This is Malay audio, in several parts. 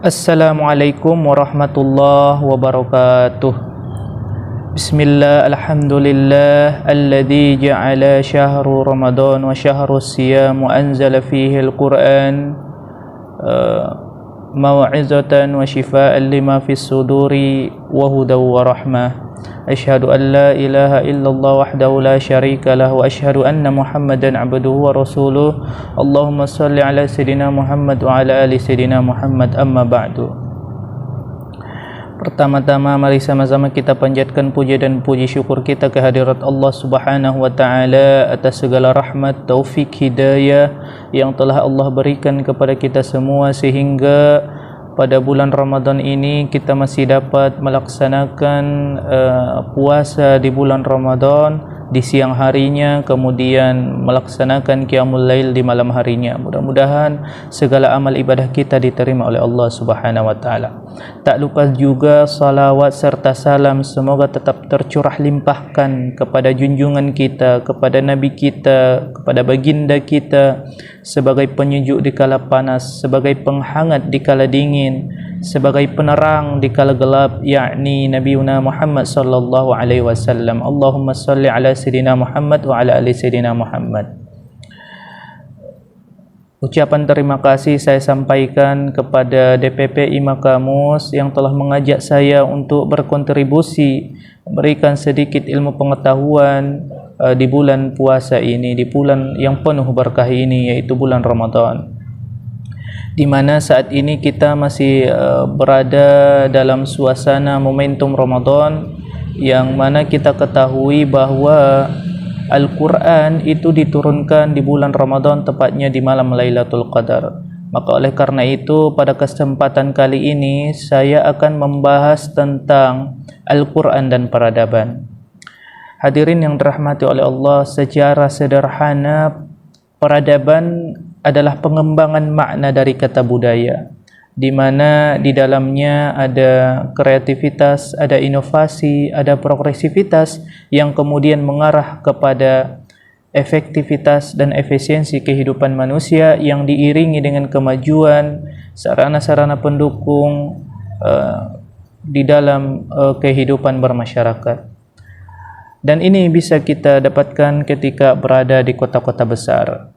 Assalamualaikum warahmatullahi wabarakatuh. Bismillah, alhamdulillah alladzi ja'ala syahru Ramadan wa syahru siyam wa anzala fihi al-Qur'an maw'izatan wa shifaa'an lima fis suduri wa hudaw wa rahmah. Asyhadu an la ilaha illallah wahdahu la syarika lah wa asyhadu anna Muhammadan abduhu wa rasuluh. Allahumma salli ala sayidina Muhammad wa ala ali sayidina Muhammad, amma ba'du. Pertama-tama mari sama-sama kita panjatkan puja dan puji syukur kita kehadirat Allah Subhanahu wa taala atas segala rahmat, taufik, hidayah yang telah Allah berikan kepada kita semua, sehingga pada bulan Ramadan ini kita masih dapat melaksanakan puasa di bulan Ramadan di siang harinya, kemudian melaksanakan qiyamul lail di malam harinya. Mudah-mudahan segala amal ibadah kita diterima oleh Allah Subhanahu wa taala. Tak lupa juga salawat serta salam semoga tetap tercurah limpahkan kepada junjungan kita, kepada nabi kita, kepada baginda kita, sebagai penyejuk di kala panas, sebagai penghangat di kala dingin, sebagai penerang di kala gelap, yakni Nabiuna Muhammad sallallahu alaihi wasallam. Allahumma salli ala sayidina Muhammad wa ala ali sayidina Muhammad. Ucapan terima kasih saya sampaikan kepada DPP Imakamus yang telah mengajak saya untuk berkontribusi memberikan sedikit ilmu pengetahuan di bulan puasa ini, di bulan yang penuh berkah ini, yaitu bulan Ramadan, di mana saat ini kita masih berada dalam suasana momentum Ramadan, yang mana kita ketahui bahwa Al-Quran itu diturunkan di bulan Ramadan, tepatnya di malam Lailatul Qadar. Maka oleh karena itu pada kesempatan kali ini saya akan membahas tentang Al-Quran dan peradaban. Hadirin yang dirahmati oleh Allah, secara sederhana peradaban adalah pengembangan makna dari kata budaya, di mana di dalamnya ada kreativitas, ada inovasi, ada progresivitas yang kemudian mengarah kepada efektivitas dan efisiensi kehidupan manusia yang diiringi dengan kemajuan sarana-sarana pendukung di dalam kehidupan bermasyarakat. Dan ini bisa kita dapatkan ketika berada di kota-kota besar.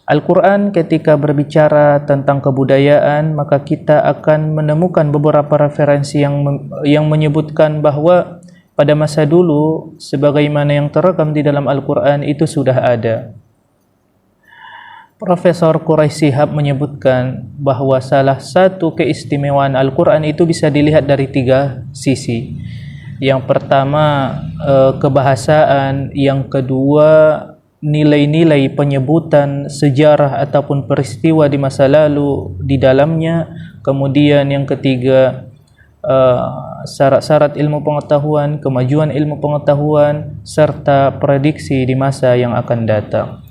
Al-Quran ketika berbicara tentang kebudayaan, maka kita akan menemukan beberapa referensi yang menyebutkan bahwa pada masa dulu, sebagaimana yang terekam di dalam Al-Quran itu sudah ada. Profesor Quraisy Shihab menyebutkan bahwa salah satu keistimewaan Al-Quran itu bisa dilihat dari 3 sisi. Yang pertama kebahasaan, yang kedua nilai-nilai penyebutan sejarah ataupun peristiwa di masa lalu di dalamnya, kemudian yang ketiga syarat-syarat ilmu pengetahuan, kemajuan ilmu pengetahuan, serta prediksi di masa yang akan datang.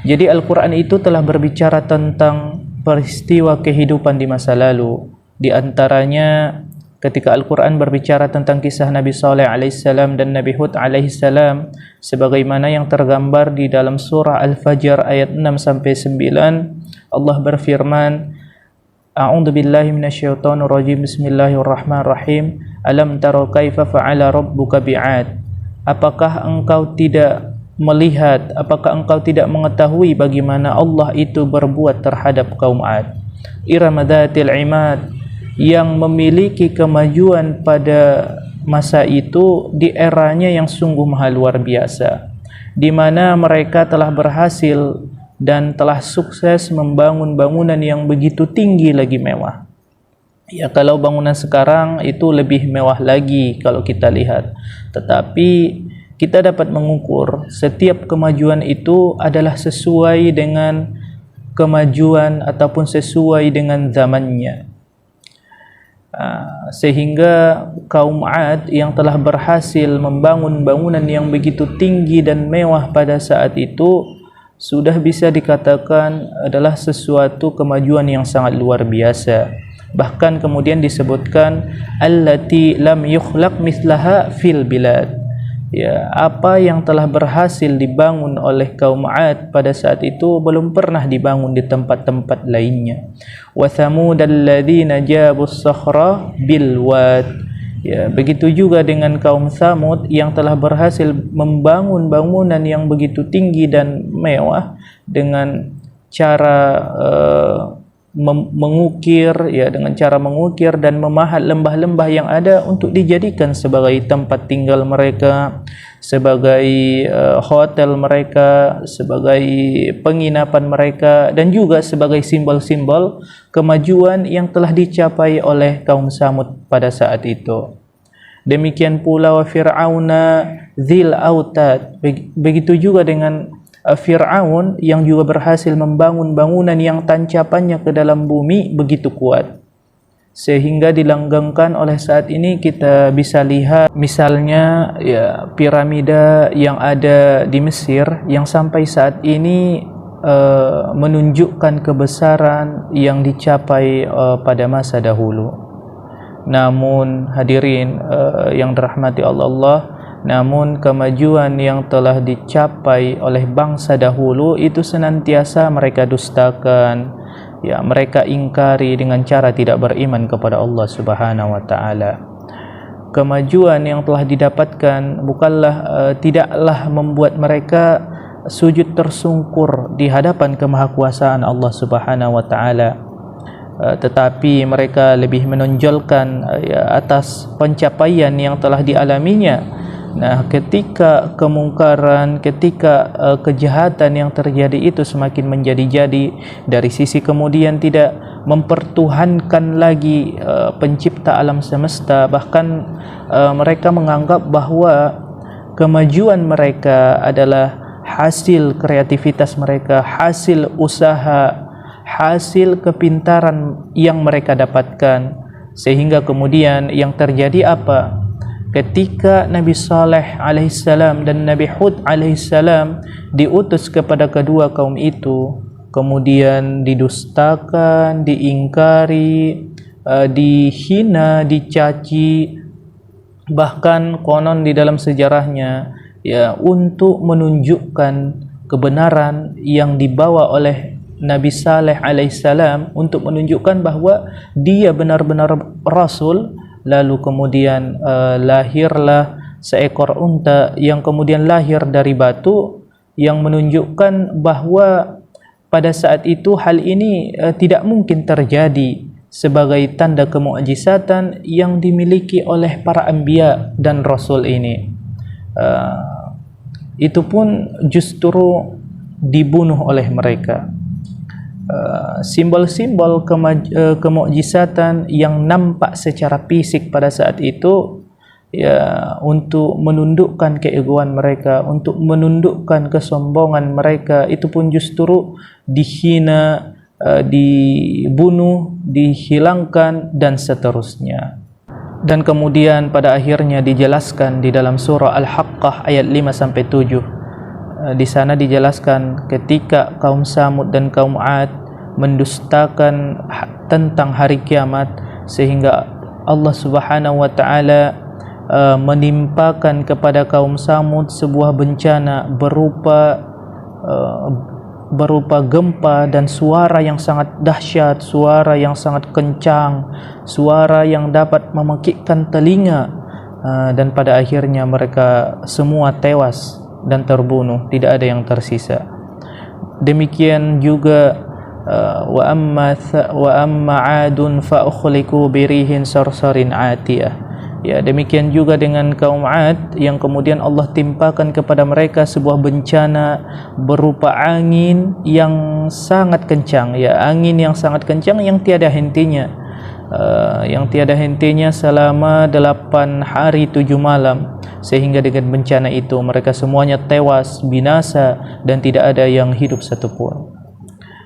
Jadi Al-Quran itu telah berbicara tentang peristiwa kehidupan di masa lalu. Di antaranya ketika Al-Quran berbicara tentang kisah Nabi Saleh alaihissalam dan Nabi Hud alaihissalam, sebagaimana yang tergambar di dalam surah Al-Fajr ayat 6-9, Allah berfirman, A'udzu billahi minasyaitonir rajim, bismillahirrahmanirrahim, alam tara kaifa fa'ala rabbuka bi'ad. Apakah engkau tidak melihat, apakah engkau tidak mengetahui bagaimana Allah itu berbuat terhadap kaum Ad? Iram dzatil imad, yang memiliki kemajuan pada masa itu di eranya yang sungguh maha luar biasa, di mana mereka telah berhasil dan telah sukses membangun bangunan yang begitu tinggi lagi mewah. Ya, kalau bangunan sekarang itu lebih mewah lagi kalau kita lihat, tetapi kita dapat mengukur setiap kemajuan itu adalah sesuai dengan kemajuan ataupun sesuai dengan zamannya. Sehingga kaum Ad yang telah berhasil membangun bangunan yang begitu tinggi dan mewah pada saat itu sudah bisa dikatakan adalah sesuatu kemajuan yang sangat luar biasa. Bahkan kemudian disebutkan allati lam yukhlaq mislaha fil bilad, ya, apa yang telah berhasil dibangun oleh kaum 'Ad pada saat itu belum pernah dibangun di tempat-tempat lainnya. Wa thamudal ladzina jabus sakhra bil wad. Ya, begitu juga dengan kaum Tsamud yang telah berhasil membangun bangunan yang begitu tinggi dan mewah dengan cara mengukir, ya, dengan cara mengukir dan memahat lembah-lembah yang ada untuk dijadikan sebagai tempat tinggal mereka, sebagai hotel mereka, sebagai penginapan mereka, dan juga sebagai simbol-simbol kemajuan yang telah dicapai oleh kaum Tsamud pada saat itu. Demikian pula wa Fir'auna dzil autad. Begitu juga dengan Fir'aun yang juga berhasil membangun bangunan yang tancapannya ke dalam bumi begitu kuat, sehingga dilanggengkan oleh saat ini kita bisa lihat misalnya, ya, piramida yang ada di Mesir yang sampai saat ini menunjukkan kebesaran yang dicapai pada masa dahulu. Namun hadirin yang dirahmati Allah, namun kemajuan yang telah dicapai oleh bangsa dahulu itu senantiasa mereka dustakan, ya, mereka ingkari dengan cara tidak beriman kepada Allah Subhanahu wa taala. Kemajuan yang telah didapatkan tidaklah membuat mereka sujud tersungkur di hadapan kemahakuasaan Allah Subhanahu wa taala, tetapi mereka lebih menonjolkan atas pencapaian yang telah dialaminya. Nah, ketika kemungkaran, ketika kejahatan yang terjadi itu semakin menjadi-jadi, dari sisi kemudian tidak mempertuhankan lagi pencipta alam semesta, bahkan mereka menganggap bahwa kemajuan mereka adalah hasil kreativitas mereka, hasil usaha, hasil kepintaran yang mereka dapatkan. Sehingga kemudian yang terjadi apa? Ketika Nabi Saleh alaihissalam dan Nabi Hud alaihissalam diutus kepada kedua kaum itu, kemudian didustakan, diingkari, dihina, dicaci, bahkan konon di dalam sejarahnya, ya, untuk menunjukkan kebenaran yang dibawa oleh Nabi Saleh alaihissalam, untuk menunjukkan bahwa dia benar-benar rasul. Lalu kemudian lahirlah seekor unta yang kemudian lahir dari batu, yang menunjukkan bahwa pada saat itu hal ini tidak mungkin terjadi sebagai tanda kemukjizatan yang dimiliki oleh para anbiya dan rasul ini. Itu pun justru dibunuh oleh mereka. Simbol-simbol kemukjizatan yang nampak secara fisik pada saat itu, ya, untuk menundukkan keegoan mereka, untuk menundukkan kesombongan mereka, itu pun justru dihina, dibunuh, dihilangkan, dan seterusnya. Dan kemudian pada akhirnya dijelaskan di dalam surah Al-Haqqah ayat 5-7. Di sana dijelaskan ketika kaum Tsamud dan kaum 'Ad mendustakan tentang hari kiamat, sehingga Allah Subhanahu wa taala menimpakan kepada kaum Tsamud sebuah bencana berupa gempa dan suara yang sangat dahsyat, suara yang sangat kencang, suara yang dapat memekikkan telinga, dan pada akhirnya mereka semua tewas dan terbunuh, tidak ada yang tersisa. Demikian juga wa amma 'adun fa ukhliqu birihin sarsarin 'atiyah. Ya, demikian juga dengan kaum 'Ad yang kemudian Allah timpakan kepada mereka sebuah bencana berupa angin yang sangat kencang, ya, angin yang sangat kencang yang tiada hentinya. Selama 8 hari 7 malam, sehingga dengan bencana itu mereka semuanya tewas, binasa, dan tidak ada yang hidup satupun.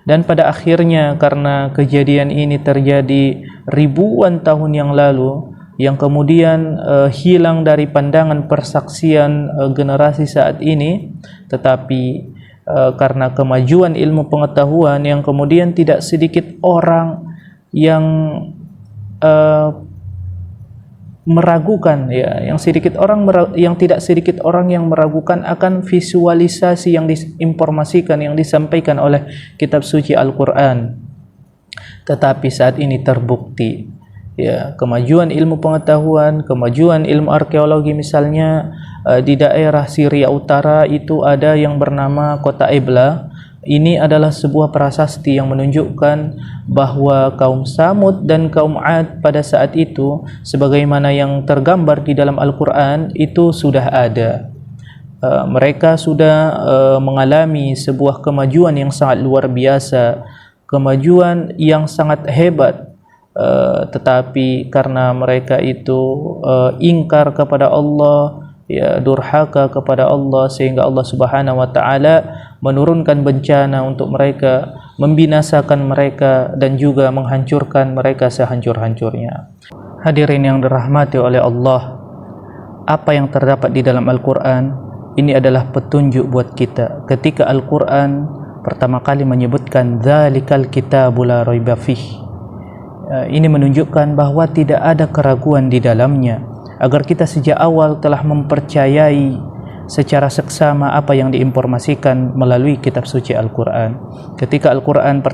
Dan pada akhirnya karena kejadian ini terjadi ribuan tahun yang lalu, yang kemudian hilang dari pandangan persaksian generasi saat ini, tetapi karena kemajuan ilmu pengetahuan yang kemudian tidak sedikit orang yang meragukan, ya, yang tidak sedikit orang yang meragukan akan visualisasi yang diinformasikan, yang disampaikan oleh kitab suci Al-Quran. Tetapi saat ini terbukti, ya, kemajuan ilmu pengetahuan, kemajuan ilmu arkeologi misalnya, di daerah Syria Utara itu ada yang bernama kota Ebla. Ini adalah sebuah prasasti yang menunjukkan bahwa kaum Samud dan kaum Ad pada saat itu, sebagaimana yang tergambar di dalam Al-Quran, itu sudah ada. Mereka sudah mengalami sebuah kemajuan yang sangat luar biasa, kemajuan yang sangat hebat. Tetapi karena mereka itu ingkar kepada Allah, ya, durhaka kepada Allah, sehingga Allah Subhanahu wa taala menurunkan bencana untuk mereka, membinasakan mereka dan juga menghancurkan mereka sehancur-hancurnya. Hadirin yang dirahmati oleh Allah, apa yang terdapat di dalam Al-Quran ini adalah petunjuk buat kita. Ketika Al-Quran pertama kali menyebutkan dzalikal kitabul la raiba fih, ini menunjukkan bahwa tidak ada keraguan di dalamnya, agar kita sejak awal telah mempercayai secara seksama apa yang diinformasikan melalui kitab suci Al-Quran. Ketika Al-Quran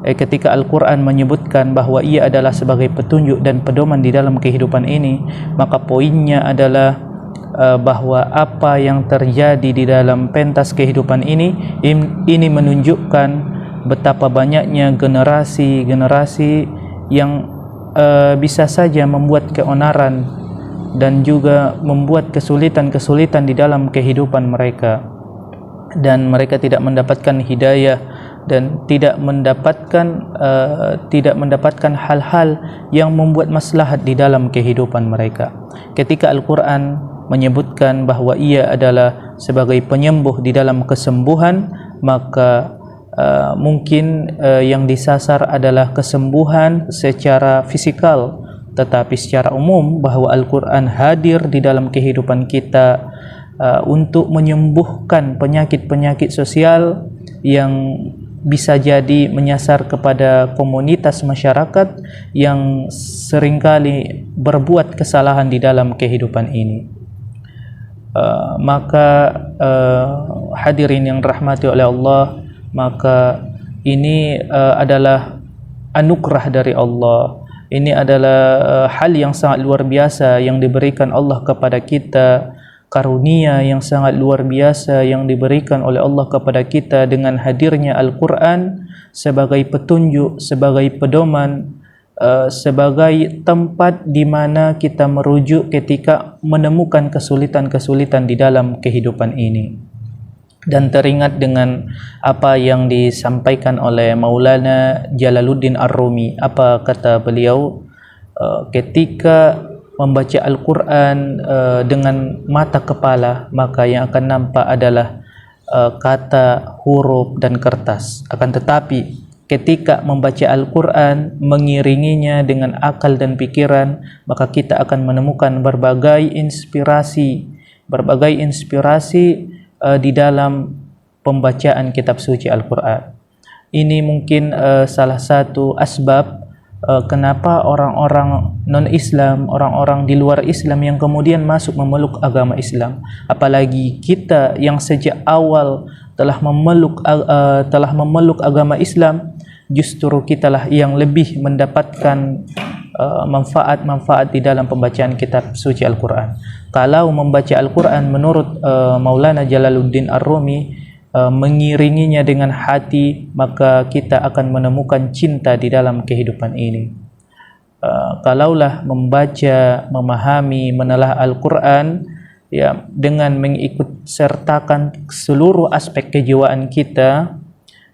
ketika Al-Quran menyebutkan bahwa ia adalah sebagai petunjuk dan pedoman di dalam kehidupan ini, maka poinnya adalah bahwa apa yang terjadi di dalam pentas kehidupan ini menunjukkan betapa banyaknya generasi-generasi yang bisa saja membuat keonaran dan juga membuat kesulitan-kesulitan di dalam kehidupan mereka, dan mereka tidak mendapatkan hidayah dan tidak mendapatkan hal-hal yang membuat maslahat di dalam kehidupan mereka. Ketika Al-Quran menyebutkan bahwa ia adalah sebagai penyembuh di dalam kesembuhan, maka mungkin yang disasar adalah kesembuhan secara fisikal, tetapi secara umum bahwa Al-Quran hadir di dalam kehidupan kita untuk menyembuhkan penyakit-penyakit sosial yang bisa jadi menyasar kepada komunitas masyarakat yang seringkali berbuat kesalahan di dalam kehidupan ini. Hadirin yang dirahmati oleh Allah, maka ini adalah anugerah dari Allah. Ini adalah hal yang sangat luar biasa yang diberikan Allah kepada kita, karunia yang sangat luar biasa yang diberikan oleh Allah kepada kita dengan hadirnya Al-Quran sebagai petunjuk, sebagai pedoman, sebagai tempat di mana kita merujuk ketika menemukan kesulitan-kesulitan di dalam kehidupan ini. Dan teringat dengan apa yang disampaikan oleh Maulana Jalaluddin Ar-Rumi. Apa kata beliau? Ketika membaca Al-Quran dengan mata kepala, maka yang akan nampak adalah kata, huruf dan kertas. Akan tetapi ketika membaca Al-Quran mengiringinya dengan akal dan pikiran, maka kita akan menemukan berbagai inspirasi di dalam pembacaan kitab suci Al-Quran. Ini mungkin salah satu asbab kenapa orang-orang non-Islam, orang-orang di luar Islam yang kemudian masuk memeluk agama Islam. Apalagi kita yang sejak awal telah memeluk agama Islam, justru kitalah yang lebih mendapatkan manfaat-manfaat di dalam pembacaan kitab suci Al-Quran. Kalau membaca Al-Quran menurut Maulana Jalaluddin Ar-Rumi, mengiringinya dengan hati, maka kita akan menemukan cinta di dalam kehidupan ini. Kalaulah membaca, memahami, menelah Al-Quran ya dengan mengikut sertakan seluruh aspek kejiwaan kita,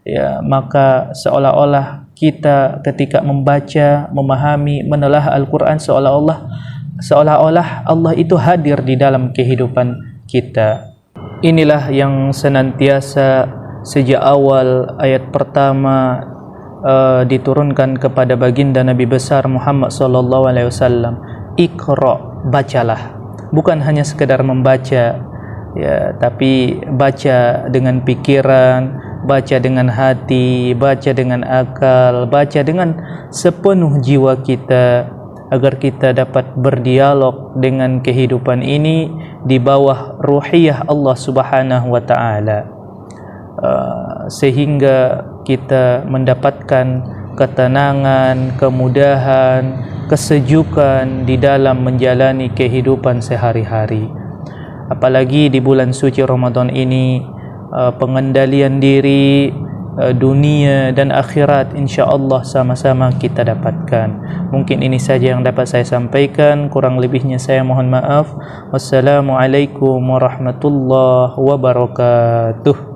ya, maka seolah-olah kita ketika membaca, memahami, menelah Al-Quran seolah-olah Allah itu hadir di dalam kehidupan kita. Inilah yang senantiasa sejak awal ayat pertama diturunkan kepada baginda Nabi besar Muhammad sallallahu alaihi wasallam. Iqra, bacalah. Bukan hanya sekedar membaca, ya, tapi baca dengan pikiran, baca dengan hati, baca dengan akal, baca dengan sepenuh jiwa kita, agar kita dapat berdialog dengan kehidupan ini di bawah ruhiyah Allah Subhanahu wa taala, sehingga kita mendapatkan ketenangan, kemudahan, kesejukan di dalam menjalani kehidupan sehari-hari. Apalagi di bulan suci Ramadan ini, pengendalian diri, dunia dan akhirat insya-Allah sama-sama kita dapatkan. Mungkin ini saja yang dapat saya sampaikan, kurang lebihnya saya mohon maaf. Wassalamualaikum warahmatullahi wabarakatuh.